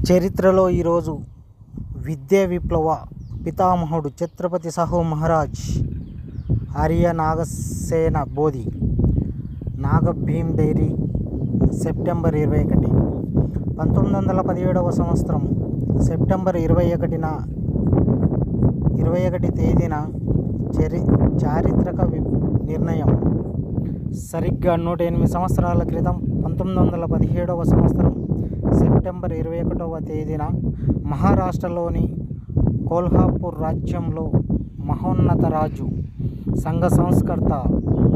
చరిత్రలో ఈరోజు విద్యా విప్లవ పితామహుడు ఛత్రపతి సాహు మహారాజ్ ఆర్య నాగసేన బోధి నాగభీమ్ డైరీ సెప్టెంబర్ 21 1917 సంవత్సరం సెప్టెంబర్ 21 తేదీన చారిత్రక నిర్ణయం. సరిగ్గా 108 సంవత్సరాల క్రితం 1917 సంవత్సరం సెప్టెంబర్ 21 తేదీన మహారాష్ట్రలోని కోల్హాపూర్ రాజ్యంలో మహోన్నత రాజు, సంఘ సంస్కర్త,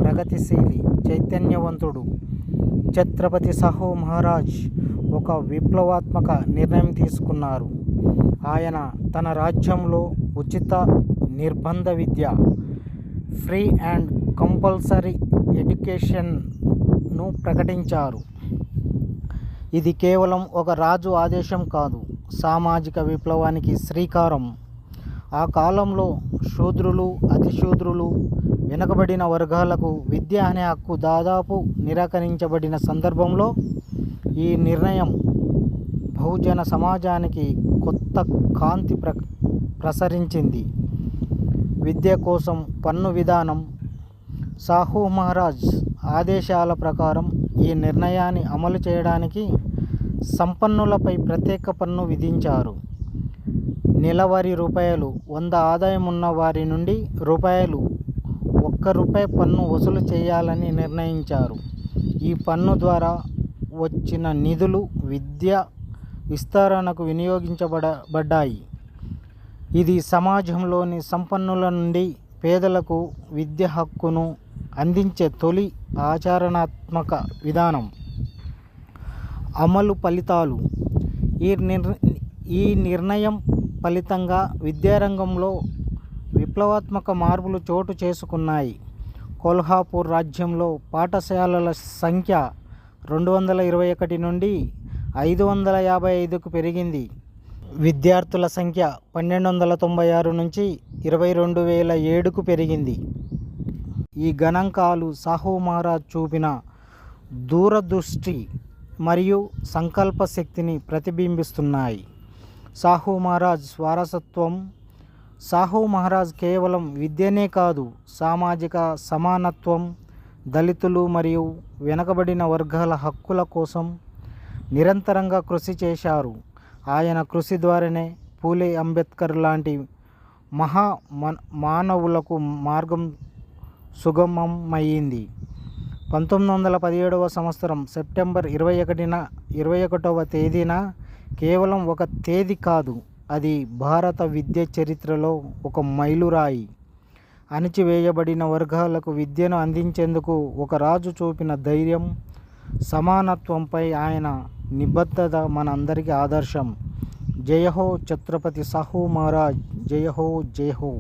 ప్రగతిశీలి, చైతన్యవంతుడు ఛత్రపతి సాహు మహారాజ్ ఒక విప్లవాత్మక నిర్ణయం తీసుకున్నారు. ఆయన తన రాజ్యంలో ఉచిత నిర్బంధ విద్య, ఫ్రీ అండ్ కంపల్సరీ ఎడ్యుకేషన్ను ప్రకటించారు. ఇది కేవలం ఒక రాజు ఆదేశం కాదు, సామాజిక విప్లవానికి శ్రీకారం. ఆ కాలంలో శూద్రులు, అతిశూద్రులు, వెనుకబడిన వర్గాలకు విద్య అనే హక్కు దాదాపు నిరాకరించబడిన సందర్భంలో ఈ నిర్ణయం బహుజన సమాజానికి కొత్త కాంతి ప్రసరించింది. విద్య కోసం పన్ను విధానం. సాహు మహారాజ్ ఆదేశాల ప్రకారం ఈ నిర్ణయాన్ని అమలు చేయడానికి సంపన్నులపై ప్రత్యేక పన్ను విధించారు. నెలవారీ ₹100 ఆదాయం ఉన్న వారి నుండి ₹1 పన్ను వసూలు చేయాలని నిర్ణయించారు. ఈ పన్ను ద్వారా వచ్చిన నిధులు విద్య విస్తరణకు వినియోగించబడ్డాయి. ఇది సమాజంలోని సంపన్నుల నుండి పేదలకు విద్య హక్కును అందించే తొలి ఆచరణాత్మక విధానం. అమలు ఫలితాలు. ఈ నిర్ణయం ఫలితంగా విద్యారంగంలో విప్లవాత్మక మార్పులు చోటు చేసుకున్నాయి. కోల్హాపూర్ రాజ్యంలో పాఠశాలల సంఖ్య 221 నుండి 555కు పెరిగింది. విద్యార్థుల సంఖ్య 1296 నుంచి 22,007కు పెరిగింది. ఈ గణాంకాలు సాహు మహారాజ్ చూపిన దూరదృష్టి మరియు సంకల్ప శక్తిని ప్రతిబింబిస్తున్నాయి. సాహు మహారాజ్ వారసత్వం. సాహు మహారాజ్ కేవలం విద్యనే కాదు, సామాజిక సమానత్వం, దళితులు మరియు వెనుకబడిన వర్గాల హక్కుల కోసం నిరంతరంగా కృషి చేశారు. ఆయన కృషి ద్వారానే పూలే, అంబేద్కర్ లాంటి మానవులకు మార్గం సుగమమైంది. 1917 సంవత్సరం సెప్టెంబర్ 21వ తేదీన కేవలం ఒక తేదీ కాదు, అది భారత విద్య చరిత్రలో ఒక మైలురాయి. అణచివేయబడిన వర్గాలకు విద్యను అందించేందుకు ఒక రాజు చూపిన ధైర్యం, సమానత్వంపై ఆయన నిబద్ధత మనందరికీ ఆదర్శం. జయ హో ఛత్రపతి సాహు మహారాజ్. జయ హో, జయ హో.